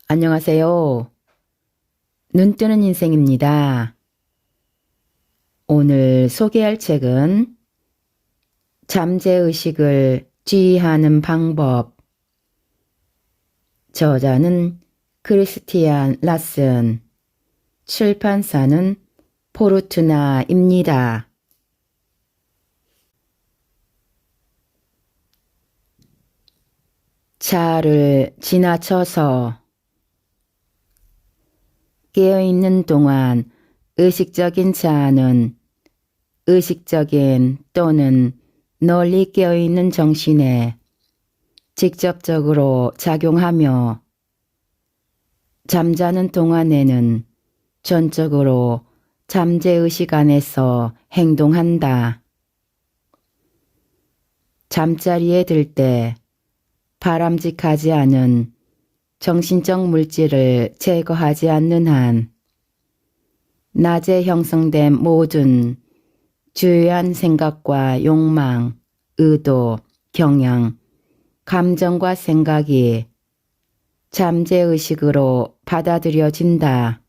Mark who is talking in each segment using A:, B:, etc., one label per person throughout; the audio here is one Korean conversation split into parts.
A: 안녕하세요. 눈뜨는 인생입니다. 오늘 소개할 책은 잠재의식을 지휘하는 방법. 저자는 크리스티안 라슨, 출판사는 포르투나입니다. 차를 지나쳐서 깨어있는 동안 의식적인 자아는 의식적인 또는 널리 깨어있는 정신에 직접적으로 작용하며 잠자는 동안에는 전적으로 잠재의식 안에서 행동한다. 잠자리에 들 때 바람직하지 않은 정신적 물질을 제거하지 않는 한 낮에 형성된 모든 주요한 생각과 욕망, 의도, 경향, 감정과 생각이 잠재의식으로 받아들여진다.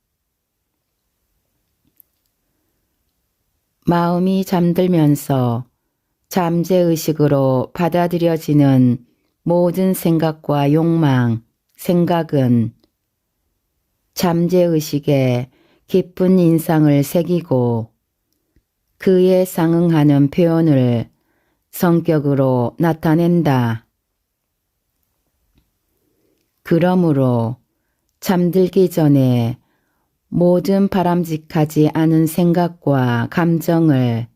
A: 마음이 잠들면서 잠재의식으로 받아들여지는 모든 생각과 욕망, 생각은 잠재의식에 깊은 인상을 새기고 그에 상응하는 표현을 성격으로 나타낸다. 그러므로 잠들기 전에 모든 바람직하지 않은 생각과 감정을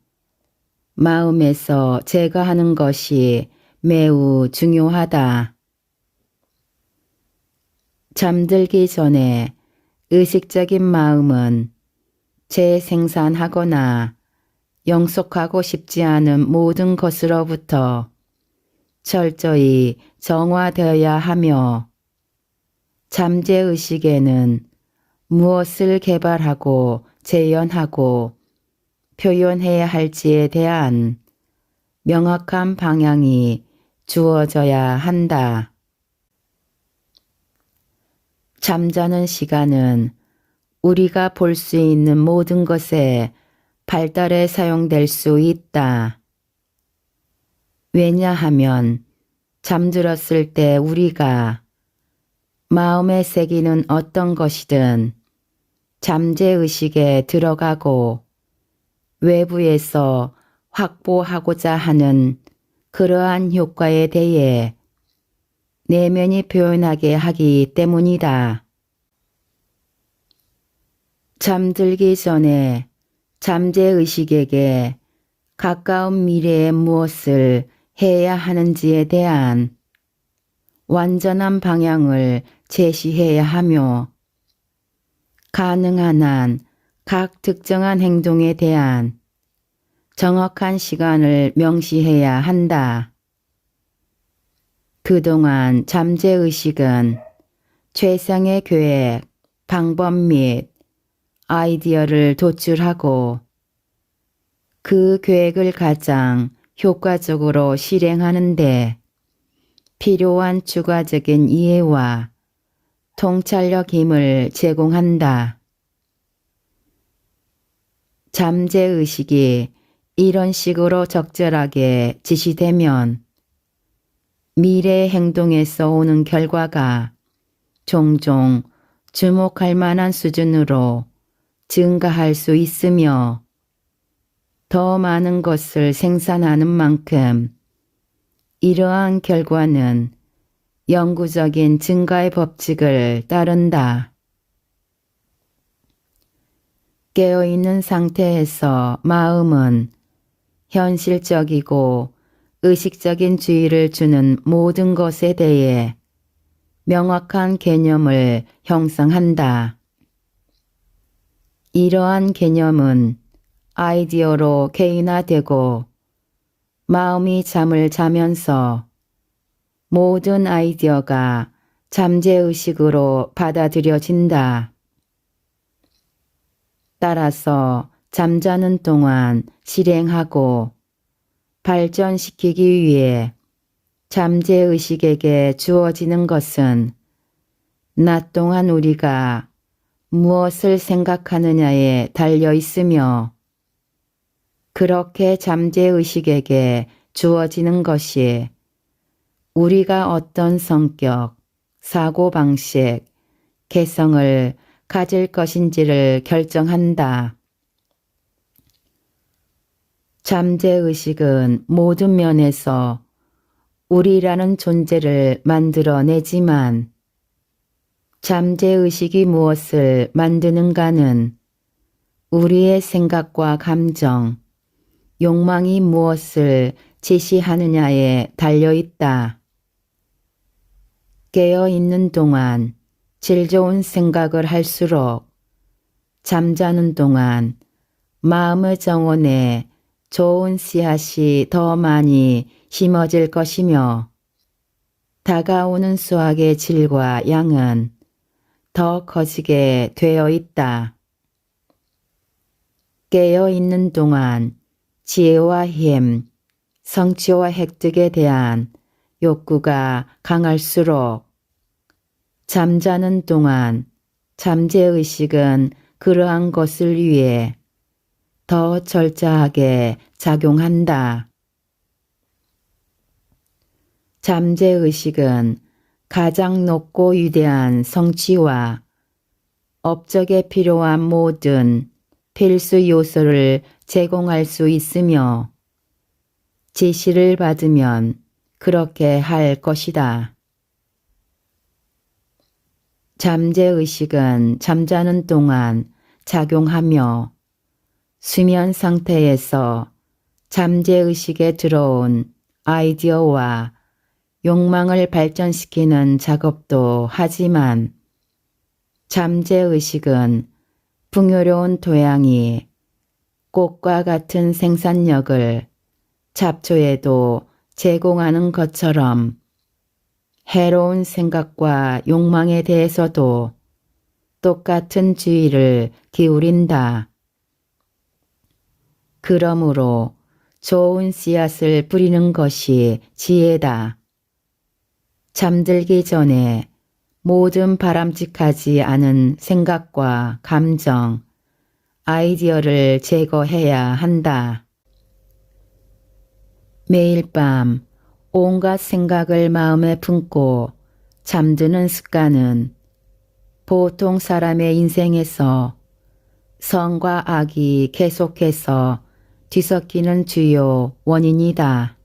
A: 마음에서 제거하는 것이 매우 중요하다. 잠들기 전에 의식적인 마음은 재생산하거나 영속하고 싶지 않은 모든 것으로부터 철저히 정화되어야 하며 잠재의식에는 무엇을 개발하고 재현하고 표현해야 할지에 대한 명확한 방향이 주어져야 한다. 잠자는 시간은 우리가 볼 수 있는 모든 것의 발달에 사용될 수 있다. 왜냐하면 잠들었을 때 우리가 마음에 새기는 어떤 것이든 잠재의식에 들어가고 외부에서 확보하고자 하는 그러한 효과에 대해 내면이 표현하게 하기 때문이다. 잠들기 전에 잠재의식에게 가까운 미래에 무엇을 해야 하는지에 대한 완전한 방향을 제시해야 하며 가능한 한 각 특정한 행동에 대한 정확한 시간을 명시해야 한다. 그동안 잠재의식은 최상의 계획, 방법 및 아이디어를 도출하고 그 계획을 가장 효과적으로 실행하는 데 필요한 추가적인 이해와 통찰력 힘을 제공한다. 잠재의식이 이런 식으로 적절하게 지시되면 미래 행동에서 오는 결과가 종종 주목할 만한 수준으로 증가할 수 있으며 더 많은 것을 생산하는 만큼 이러한 결과는 영구적인 증가의 법칙을 따른다. 깨어있는 상태에서 마음은 현실적이고 의식적인 주의를 주는 모든 것에 대해 명확한 개념을 형성한다. 이러한 개념은 아이디어로 개인화되고 마음이 잠을 자면서 모든 아이디어가 잠재의식으로 받아들여진다. 따라서 잠자는 동안 실행하고 발전시키기 위해 잠재의식에게 주어지는 것은 낮 동안 우리가 무엇을 생각하느냐에 달려 있으며 그렇게 잠재의식에게 주어지는 것이 우리가 어떤 성격, 사고방식, 개성을 가질 것인지를 결정한다. 잠재의식은 모든 면에서 우리라는 존재를 만들어내지만 잠재의식이 무엇을 만드는가는 우리의 생각과 감정, 욕망이 무엇을 지시하느냐에 달려있다. 깨어있는 동안 질 좋은 생각을 할수록 잠자는 동안 마음의 정원에 좋은 씨앗이 더 많이 심어질 것이며 다가오는 수확의 질과 양은 더 커지게 되어 있다. 깨어있는 동안 지혜와 힘, 성취와 획득에 대한 욕구가 강할수록 잠자는 동안 잠재의식은 그러한 것을 위해 더 철저하게 작용한다. 잠재의식은 가장 높고 위대한 성취와 업적에 필요한 모든 필수 요소를 제공할 수 있으며 지시를 받으면 그렇게 할 것이다. 잠재의식은 잠자는 동안 작용하며 수면 상태에서 잠재의식에 들어온 아이디어와 욕망을 발전시키는 작업도 하지만 잠재의식은 풍요로운 토양이 꽃과 같은 생산력을 잡초에도 제공하는 것처럼 해로운 생각과 욕망에 대해서도 똑같은 주의를 기울인다. 그러므로 좋은 씨앗을 뿌리는 것이 지혜다. 잠들기 전에 모든 바람직하지 않은 생각과 감정, 아이디어를 제거해야 한다. 매일 밤 온갖 생각을 마음에 품고 잠드는 습관은 보통 사람의 인생에서 선과 악이 계속해서 뒤섞이는 주요 원인이다.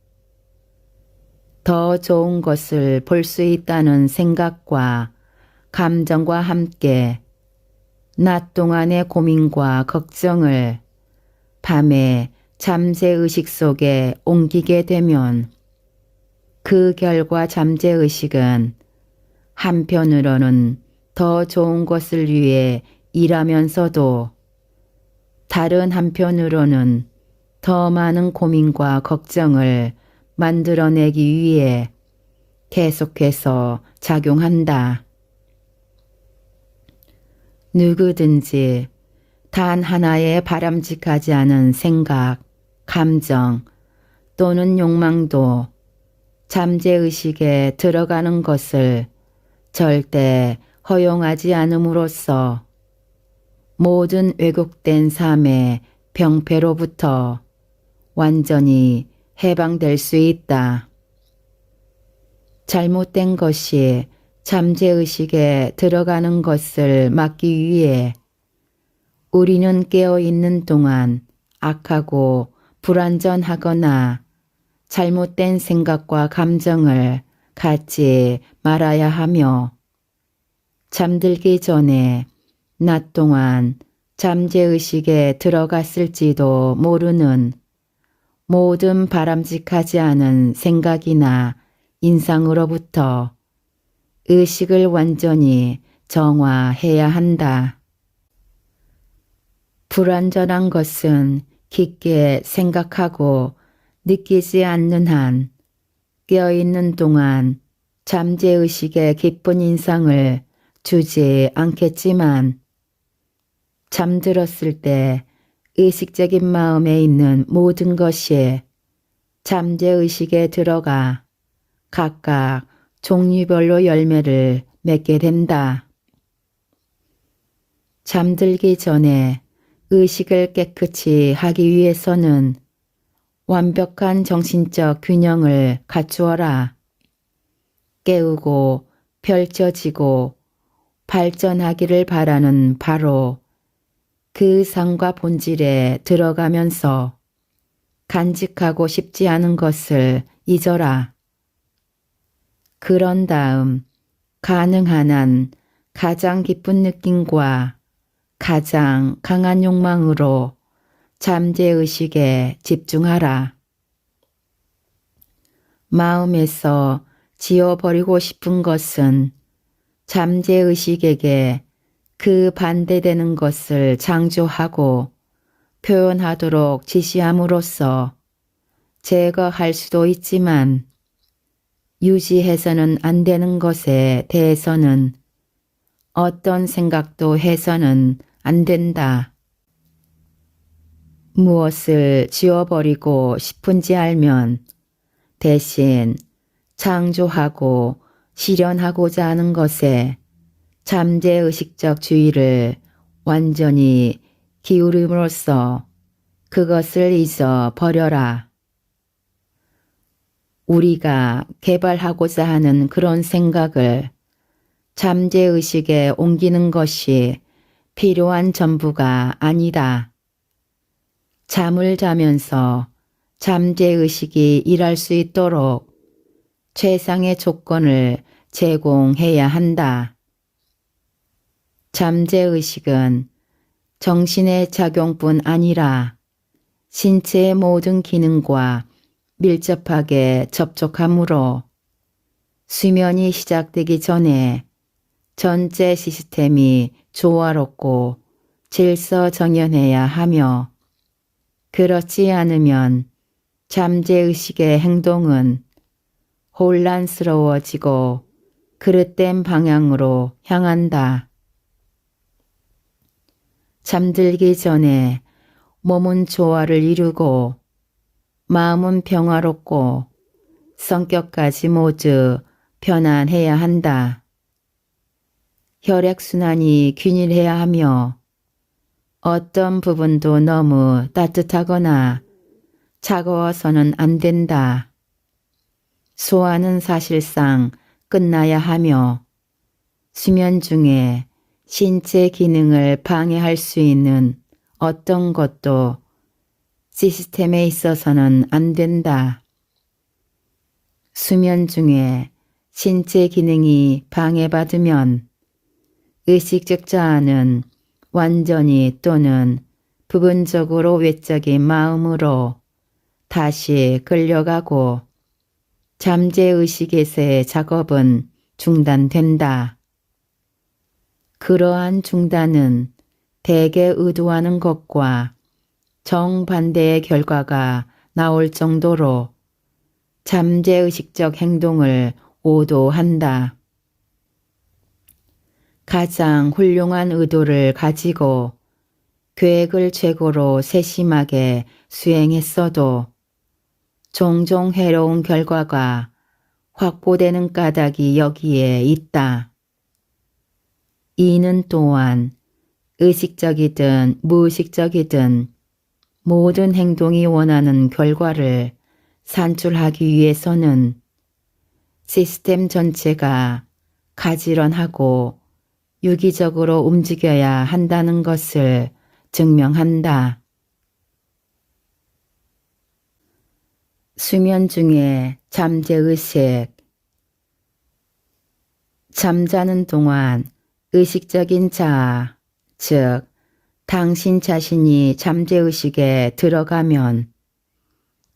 A: 더 좋은 것을 볼 수 있다는 생각과 감정과 함께 낮 동안의 고민과 걱정을 밤에 잠재의식 속에 옮기게 되면 그 결과 잠재의식은 한편으로는 더 좋은 것을 위해 일하면서도 다른 한편으로는 더 많은 고민과 걱정을 만들어내기 위해 계속해서 작용한다. 누구든지 단 하나의 바람직하지 않은 생각, 감정 또는 욕망도 잠재의식에 들어가는 것을 절대 허용하지 않음으로써 모든 왜곡된 삶의 병폐로부터 완전히 해방될 수 있다. 잘못된 것이 잠재의식에 들어가는 것을 막기 위해 우리는 깨어있는 동안 악하고 불완전하거나 잘못된 생각과 감정을 갖지 말아야 하며 잠들기 전에 낮 동안 잠재의식에 들어갔을지도 모르는 모든 바람직하지 않은 생각이나 인상으로부터 의식을 완전히 정화해야 한다. 불완전한 것은 깊게 생각하고 느끼지 않는 한 깨어있는 동안 잠재의식의 깊은 인상을 주지 않겠지만 잠들었을 때 의식적인 마음에 있는 모든 것이 잠재의식에 들어가 각각 종류별로 열매를 맺게 된다. 잠들기 전에 의식을 깨끗이 하기 위해서는 완벽한 정신적 균형을 갖추어라. 깨우고 펼쳐지고 발전하기를 바라는 바로 그 상과 본질에 들어가면서 간직하고 싶지 않은 것을 잊어라. 그런 다음 가능한 한 가장 기쁜 느낌과 가장 강한 욕망으로 잠재의식에 집중하라. 마음에서 지워버리고 싶은 것은 잠재의식에게 그 반대되는 것을 창조하고 표현하도록 지시함으로써 제거할 수도 있지만 유지해서는 안 되는 것에 대해서는 어떤 생각도 해서는 안 된다. 무엇을 지워버리고 싶은지 알면 대신 창조하고 실현하고자 하는 것에 잠재의식적 주의를 완전히 기울임으로써 그것을 잊어 버려라. 우리가 개발하고자 하는 그런 생각을 잠재의식에 옮기는 것이 필요한 전부가 아니다. 잠을 자면서 잠재의식이 일할 수 있도록 최상의 조건을 제공해야 한다. 잠재의식은 정신의 작용뿐 아니라 신체의 모든 기능과 밀접하게 접촉하므로 수면이 시작되기 전에 전체 시스템이 조화롭고 질서정연해야 하며 그렇지 않으면 잠재의식의 행동은 혼란스러워지고 그릇된 방향으로 향한다. 잠들기 전에 몸은 조화를 이루고 마음은 평화롭고 성격까지 모두 편안해야 한다. 혈액순환이 균일해야 하며 어떤 부분도 너무 따뜻하거나 차가워서는 안 된다. 소화는 사실상 끝나야 하며 수면 중에 신체 기능을 방해할 수 있는 어떤 것도 시스템에 있어서는 안 된다. 수면 중에 신체 기능이 방해받으면 의식적 자아는 완전히 또는 부분적으로 외적인 마음으로 다시 끌려가고 잠재의식에서의 작업은 중단된다. 그러한 중단은 대개 의도하는 것과 정반대의 결과가 나올 정도로 잠재의식적 행동을 오도한다. 가장 훌륭한 의도를 가지고 계획을 최고로 세심하게 수행했어도 종종 해로운 결과가 확보되는 까닭이 여기에 있다. 이는 또한 의식적이든 무의식적이든 모든 행동이 원하는 결과를 산출하기 위해서는 시스템 전체가 가지런하고 유기적으로 움직여야 한다는 것을 증명한다. 수면 중에 잠재의식. 잠자는 동안 의식적인 자아, 즉 당신 자신이 잠재의식에 들어가면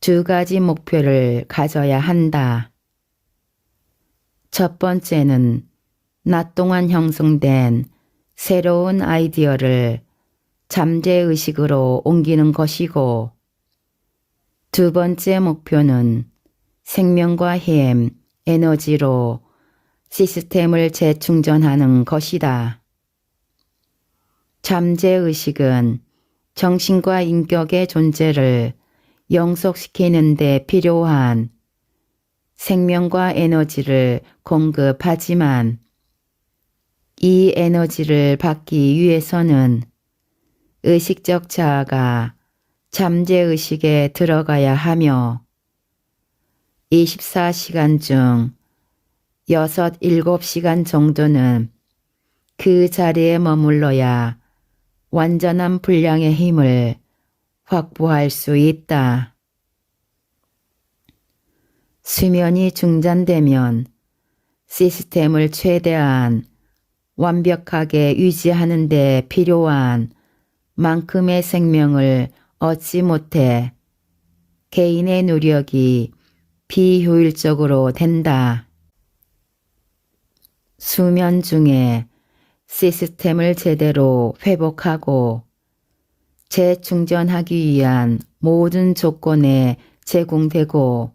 A: 두 가지 목표를 가져야 한다. 첫 번째는 낮 동안 형성된 새로운 아이디어를 잠재의식으로 옮기는 것이고 두 번째 목표는 생명과 힘, 에너지로 시스템을 재충전하는 것이다. 잠재의식은 정신과 인격의 존재를 영속시키는 데 필요한 생명과 에너지를 공급하지만 이 에너지를 받기 위해서는 의식적 자아가 잠재의식에 들어가야 하며 24시간 중 6, 7시간 정도는 그 자리에 머물러야 완전한 분량의 힘을 확보할 수 있다. 수면이 중단되면 시스템을 최대한 완벽하게 유지하는 데 필요한 만큼의 생명을 얻지 못해 개인의 노력이 비효율적으로 된다. 수면 중에 시스템을 제대로 회복하고 재충전하기 위한 모든 조건에 제공되고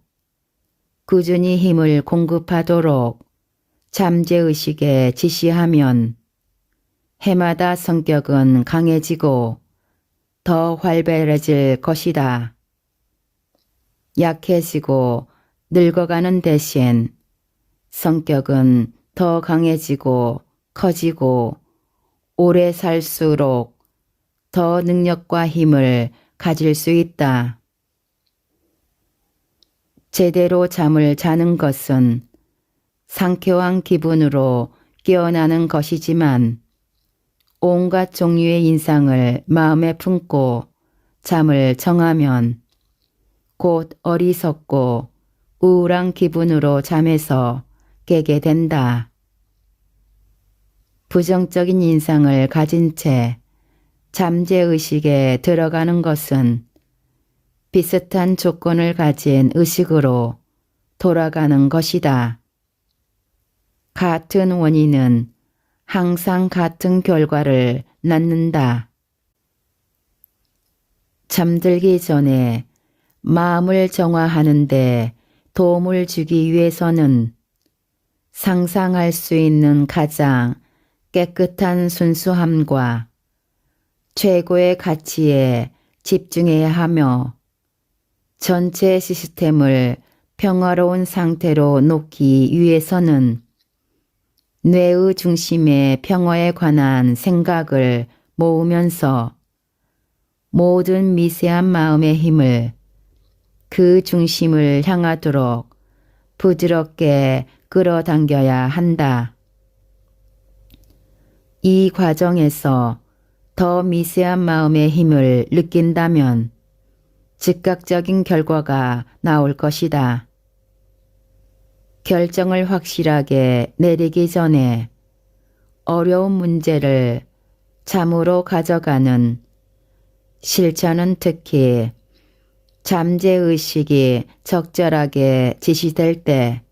A: 꾸준히 힘을 공급하도록 잠재의식에 지시하면 해마다 성격은 강해지고 더 활발해질 것이다. 약해지고 늙어가는 대신 성격은 더 강해지고 커지고 오래 살수록 더 능력과 힘을 가질 수 있다. 제대로 잠을 자는 것은 상쾌한 기분으로 깨어나는 것이지만 온갖 종류의 인상을 마음에 품고 잠을 청하면 곧 어리석고 우울한 기분으로 잠에서 깨게 된다. 부정적인 인상을 가진 채 잠재의식에 들어가는 것은 비슷한 조건을 가진 의식으로 돌아가는 것이다. 같은 원인은 항상 같은 결과를 낳는다. 잠들기 전에 마음을 정화하는 데 도움을 주기 위해서는 상상할 수 있는 가장 깨끗한 순수함과 최고의 가치에 집중해야 하며 전체 시스템을 평화로운 상태로 놓기 위해서는 뇌의 중심의 평화에 관한 생각을 모으면서 모든 미세한 마음의 힘을 그 중심을 향하도록 부드럽게 끌어당겨야 한다. 이 과정에서 더 미세한 마음의 힘을 느낀다면 즉각적인 결과가 나올 것이다. 결정을 확실하게 내리기 전에 어려운 문제를 잠으로 가져가는 실천은 특히 잠재의식이 적절하게 지시될 때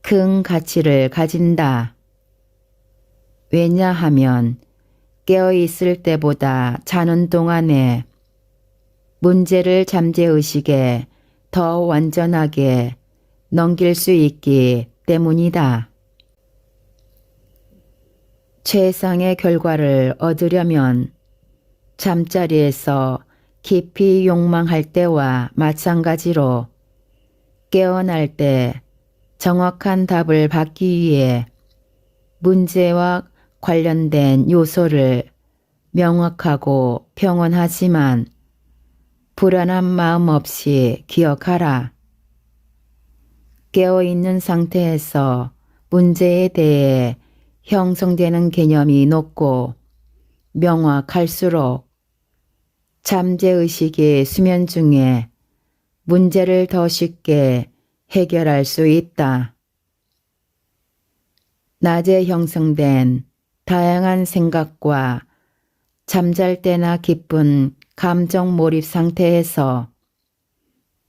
A: 큰 가치를 가진다. 왜냐하면 깨어있을 때보다 자는 동안에 문제를 잠재의식에 더 완전하게 넘길 수 있기 때문이다. 최상의 결과를 얻으려면 잠자리에서 깊이 욕망할 때와 마찬가지로 깨어날 때 정확한 답을 받기 위해 문제와 관련된 요소를 명확하고 평온하지만 불안한 마음 없이 기억하라. 깨어있는 상태에서 문제에 대해 형성되는 개념이 높고 명확할수록 잠재의식이 수면 중에 문제를 더 쉽게 해결할 수 있다. 낮에 형성된 다양한 생각과 잠잘 때나 깊은 감정 몰입 상태에서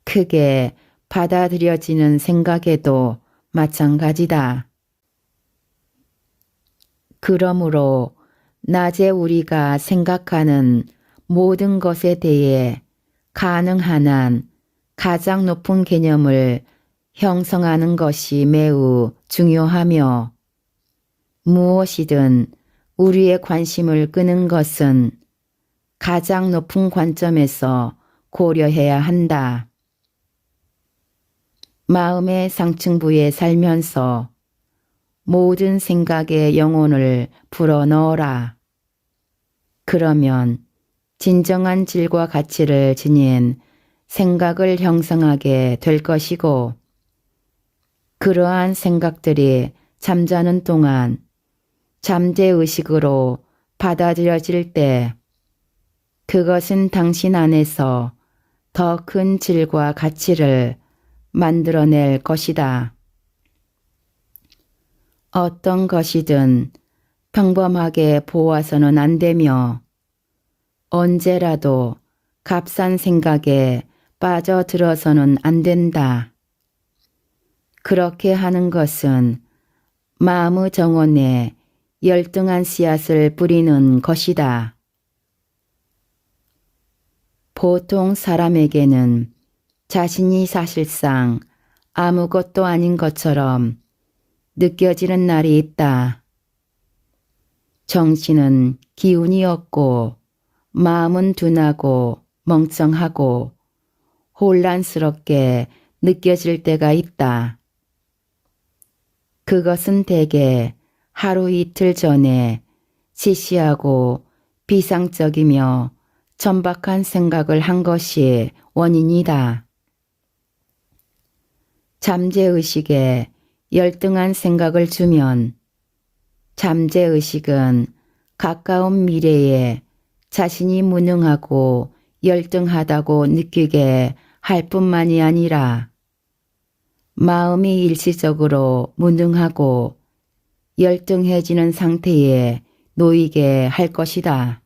A: 크게 받아들여지는 생각에도 마찬가지다. 그러므로 낮에 우리가 생각하는 모든 것에 대해 가능한 한 가장 높은 개념을 형성하는 것이 매우 중요하며 무엇이든 우리의 관심을 끄는 것은 가장 높은 관점에서 고려해야 한다. 마음의 상층부에 살면서 모든 생각의 영혼을 불어넣어라. 그러면 진정한 질과 가치를 지닌 생각을 형성하게 될 것이고, 그러한 생각들이 잠자는 동안 잠재의식으로 받아들여질 때 그것은 당신 안에서 더 큰 질과 가치를 만들어낼 것이다. 어떤 것이든 평범하게 보아서는 안 되며 언제라도 값싼 생각에 빠져들어서는 안 된다. 그렇게 하는 것은 마음의 정원에 열등한 씨앗을 뿌리는 것이다. 보통 사람에게는 자신이 사실상 아무것도 아닌 것처럼 느껴지는 날이 있다. 정신은 기운이 없고 마음은 둔하고 멍청하고 혼란스럽게 느껴질 때가 있다. 그것은 대개 하루 이틀 전에 시시하고 비상적이며 천박한 생각을 한 것이 원인이다. 잠재의식에 열등한 생각을 주면 잠재의식은 가까운 미래에 자신이 무능하고 열등하다고 느끼게 할 뿐만이 아니라 마음이 일시적으로 무능하고 열등해지는 상태에 놓이게 할 것이다.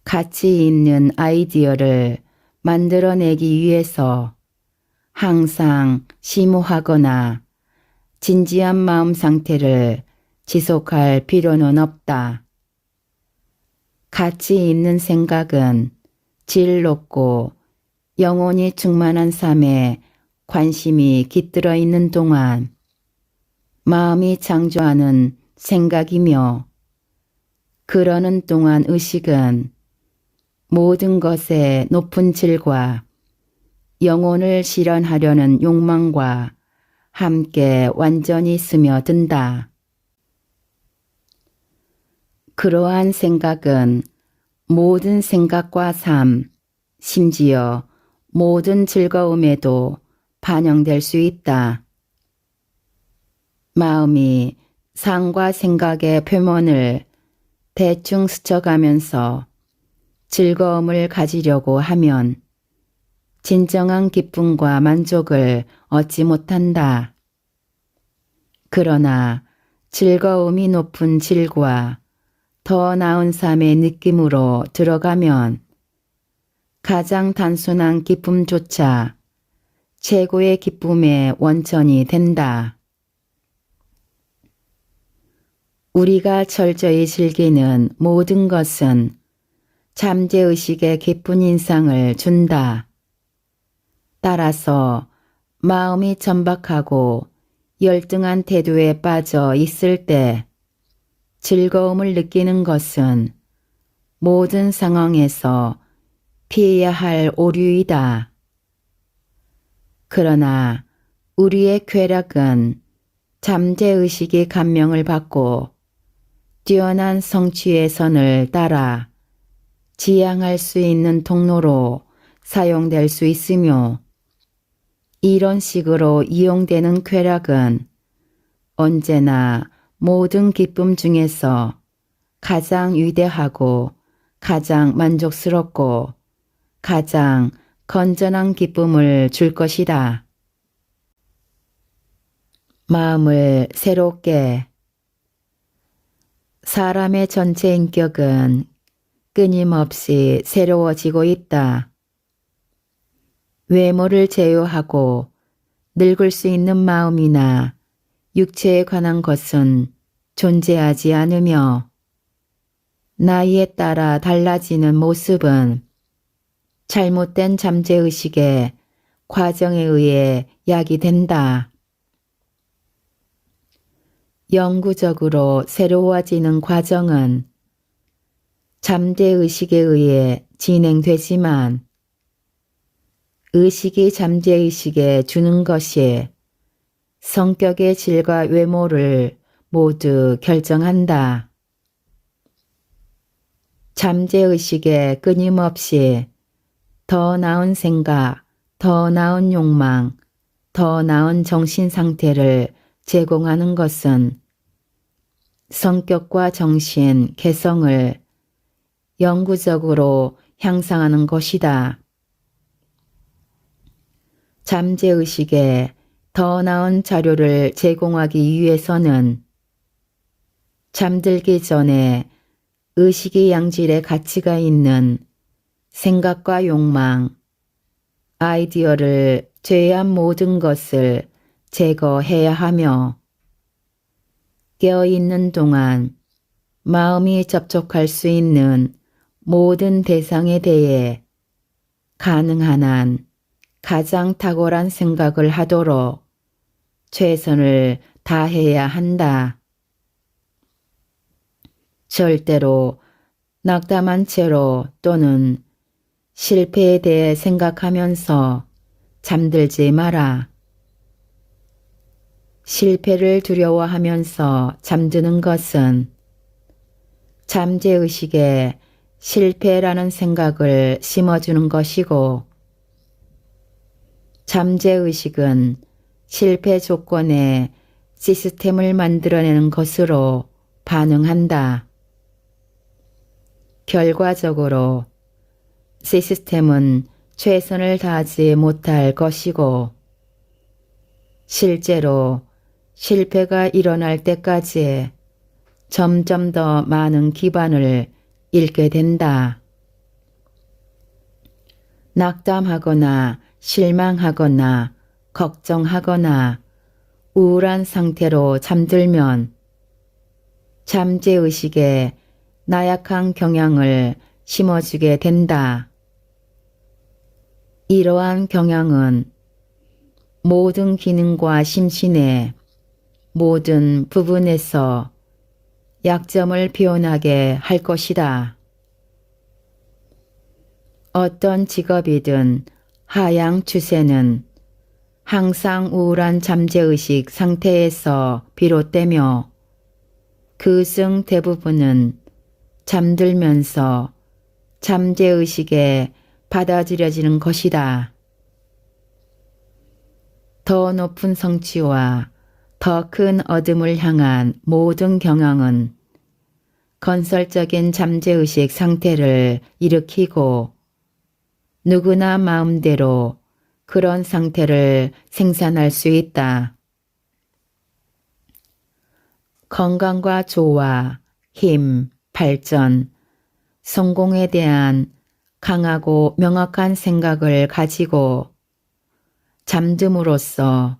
A: 가치 있는 아이디어를 만들어내기 위해서 항상 심오하거나 진지한 마음 상태를 지속할 필요는 없다. 가치 있는 생각은 질 높고 영혼이 충만한 삶에 관심이 깃들어 있는 동안 마음이 창조하는 생각이며, 그러는 동안 의식은 모든 것의 높은 질과 영혼을 실현하려는 욕망과 함께 완전히 스며든다. 그러한 생각은 모든 생각과 삶, 심지어 모든 즐거움에도 반영될 수 있다. 마음이 상과 생각의 표면을 대충 스쳐가면서 즐거움을 가지려고 하면 진정한 기쁨과 만족을 얻지 못한다. 그러나 즐거움이 높은 질과 더 나은 삶의 느낌으로 들어가면 가장 단순한 기쁨조차 최고의 기쁨의 원천이 된다. 우리가 철저히 즐기는 모든 것은 잠재의식에 깊은 인상을 준다. 따라서 마음이 천박하고 열등한 태도에 빠져 있을 때 즐거움을 느끼는 것은 모든 상황에서 피해야 할 오류이다. 그러나 우리의 쾌락은 잠재의식이 감명을 받고 뛰어난 성취의 선을 따라 지향할 수 있는 통로로 사용될 수 있으며, 이런 식으로 이용되는 쾌락은 언제나 모든 기쁨 중에서 가장 위대하고 가장 만족스럽고 가장 건전한 기쁨을 줄 것이다. 마음을 새롭게. 사람의 전체 인격은 끊임없이 새로워지고 있다. 외모를 제어하고 늙을 수 있는 마음이나 육체에 관한 것은 존재하지 않으며, 나이에 따라 달라지는 모습은 잘못된 잠재의식의 과정에 의해 야기된다. 영구적으로 새로워지는 과정은 잠재의식에 의해 진행되지만, 의식이 잠재의식에 주는 것이 성격의 질과 외모를 모두 결정한다. 잠재의식에 끊임없이 더 나은 생각, 더 나은 욕망, 더 나은 정신상태를 제공하는 것은 성격과 정신, 개성을 영구적으로 향상하는 것이다. 잠재의식에 더 나은 자료를 제공하기 위해서는 잠들기 전에 의식의 양질의 가치가 있는 생각과 욕망, 아이디어를 제외한 모든 것을 제거해야 하며 깨어있는 동안 마음이 접촉할 수 있는 모든 대상에 대해 가능한 한 가장 탁월한 생각을 하도록 최선을 다해야 한다. 절대로 낙담한 채로 또는 실패에 대해 생각하면서 잠들지 마라. 실패를 두려워하면서 잠드는 것은 잠재의식에 실패라는 생각을 심어주는 것이고 잠재의식은 실패 조건에 시스템을 만들어내는 것으로 반응한다. 결과적으로 시스템은 최선을 다하지 못할 것이고 실제로 실패가 일어날 때까지 점점 더 많은 기반을 잃게 된다. 낙담하거나 실망하거나 걱정하거나 우울한 상태로 잠들면 잠재의식에 나약한 경향을 심어주게 된다. 이러한 경향은 모든 기능과 심신의 모든 부분에서 약점을 표현하게 할 것이다. 어떤 직업이든 하향 추세는 항상 우울한 잠재의식 상태에서 비롯되며 그 중 대부분은 잠들면서 잠재의식에 받아들여지는 것이다. 더 높은 성취와 더 큰 어둠을 향한 모든 경향은 건설적인 잠재의식 상태를 일으키고 누구나 마음대로 그런 상태를 생산할 수 있다. 건강과 조화, 힘, 발전, 성공에 대한 강하고 명확한 생각을 가지고 잠듦으로써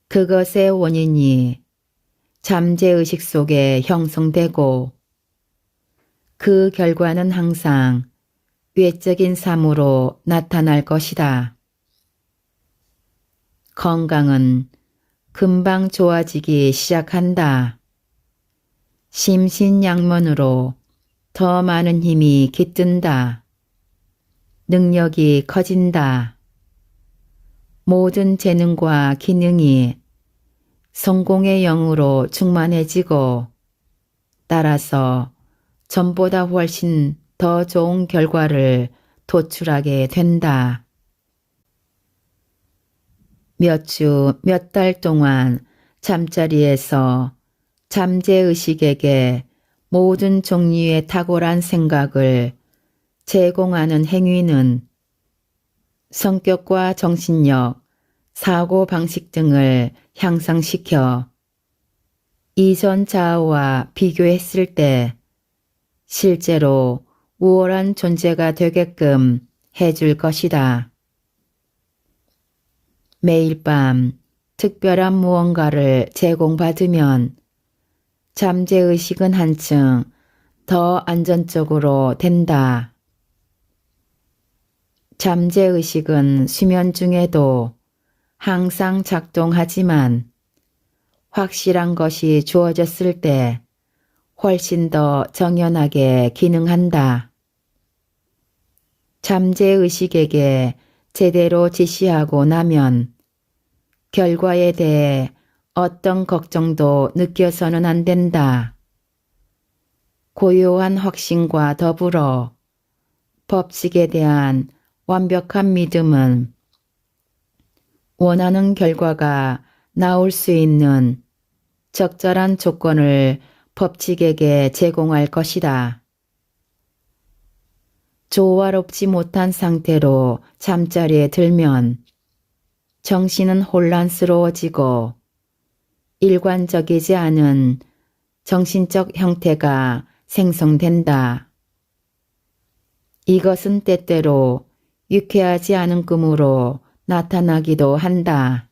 A: 그것의 원인이 잠재의식 속에 형성되고 그 결과는 항상 외적인 삶으로 나타날 것이다. 건강은 금방 좋아지기 시작한다. 심신양면으로 더 많은 힘이 깃든다. 능력이 커진다. 모든 재능과 기능이 성공의 영으로 충만해지고 따라서 전보다 훨씬 더 좋은 결과를 도출하게 된다. 몇 주, 몇 달 동안 잠자리에서 잠재의식에게 모든 종류의 탁월한 생각을 제공하는 행위는 성격과 정신력, 사고방식 등을 향상시켜 이전 자아와 비교했을 때 실제로 우월한 존재가 되게끔 해줄 것이다. 매일 밤 특별한 무언가를 제공받으면 잠재의식은 한층 더 안전적으로 된다. 잠재의식은 수면 중에도 항상 작동하지만 확실한 것이 주어졌을 때 훨씬 더 정연하게 기능한다. 잠재의식에게 제대로 지시하고 나면 결과에 대해 어떤 걱정도 느껴서는 안 된다. 고요한 확신과 더불어 법칙에 대한 완벽한 믿음은 원하는 결과가 나올 수 있는 적절한 조건을 법칙에게 제공할 것이다. 조화롭지 못한 상태로 잠자리에 들면 정신은 혼란스러워지고 일관적이지 않은 정신적 형태가 생성된다. 이것은 때때로 유쾌하지 않은 꿈으로 나타나기도 한다.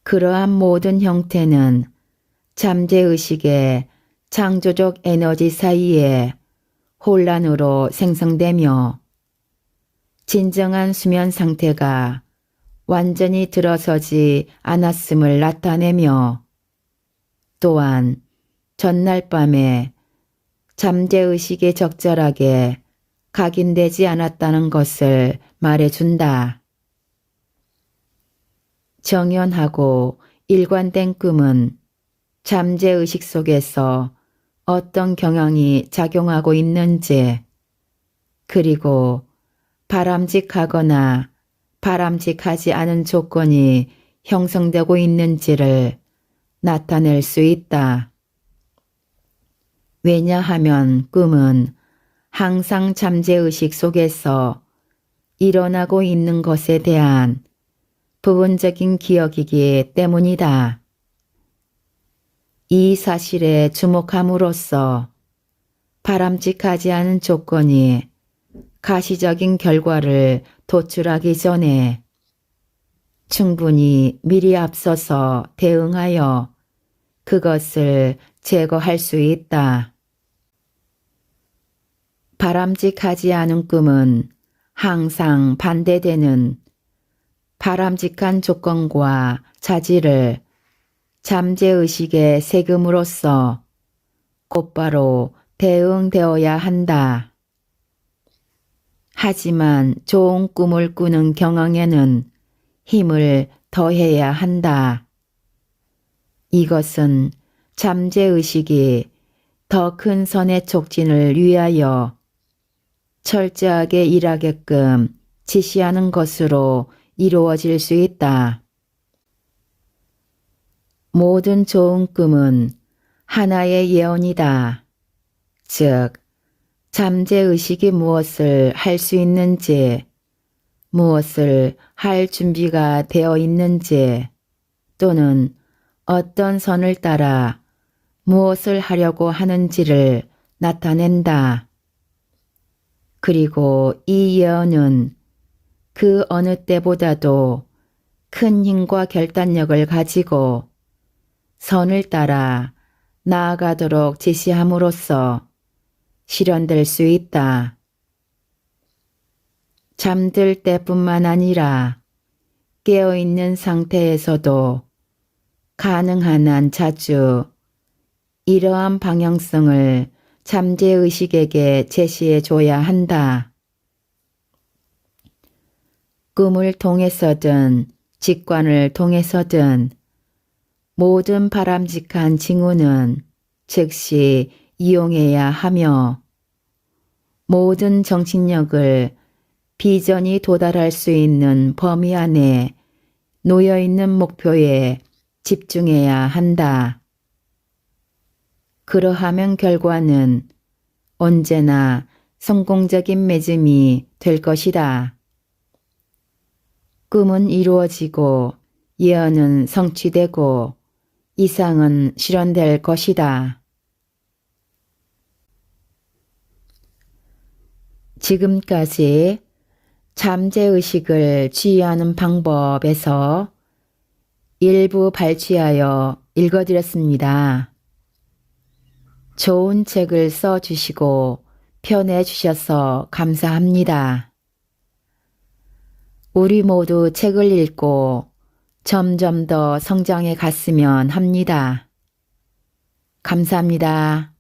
A: 그러한 모든 형태는 잠재의식의 창조적 에너지 사이에 혼란으로 생성되며 진정한 수면 상태가 완전히 들어서지 않았음을 나타내며 또한 전날 밤에 잠재의식에 적절하게 각인되지 않았다는 것을 말해준다. 정연하고 일관된 꿈은 잠재의식 속에서 어떤 경향이 작용하고 있는지, 그리고 바람직하거나 바람직하지 않은 조건이 형성되고 있는지를 나타낼 수 있다. 왜냐하면 꿈은 항상 잠재의식 속에서 일어나고 있는 것에 대한 부분적인 기억이기 때문이다. 이 사실에 주목함으로써 바람직하지 않은 조건이 가시적인 결과를 도출하기 전에 충분히 미리 앞서서 대응하여 그것을 제거할 수 있다. 바람직하지 않은 꿈은 항상 반대되는 바람직한 조건과 자질을 잠재의식에 새김으로써 곧바로 대응되어야 한다. 하지만 좋은 꿈을 꾸는 경영에는 힘을 더해야 한다. 이것은 잠재의식이 더 큰 선의 촉진을 위하여 철저하게 일하게끔 지시하는 것으로 이루어질 수 있다. 모든 좋은 꿈은 하나의 예언이다. 즉, 잠재의식이 무엇을 할 수 있는지, 무엇을 할 준비가 되어 있는지, 또는 어떤 선을 따라 무엇을 하려고 하는지를 나타낸다. 그리고 이 예언은 그 어느 때보다도 큰 힘과 결단력을 가지고 선을 따라 나아가도록 지시함으로써 실현될 수 있다. 잠들 때뿐만 아니라 깨어있는 상태에서도 가능한 한 자주 이러한 방향성을 잠재의식에게 제시해 줘야 한다. 꿈을 통해서든 직관을 통해서든 모든 바람직한 징후는 즉시 이용해야 하며 모든 정신력을 비전이 도달할 수 있는 범위 안에 놓여있는 목표에 집중해야 한다. 그러하면 결과는 언제나 성공적인 맺음이 될 것이다. 꿈은 이루어지고 예언은 성취되고 이상은 실현될 것이다. 지금까지 잠재의식을 지휘하는 방법에서 일부 발췌하여 읽어드렸습니다. 좋은 책을 써주시고 펴내주셔서 감사합니다. 우리 모두 책을 읽고 점점 더 성장해 갔으면 합니다. 감사합니다.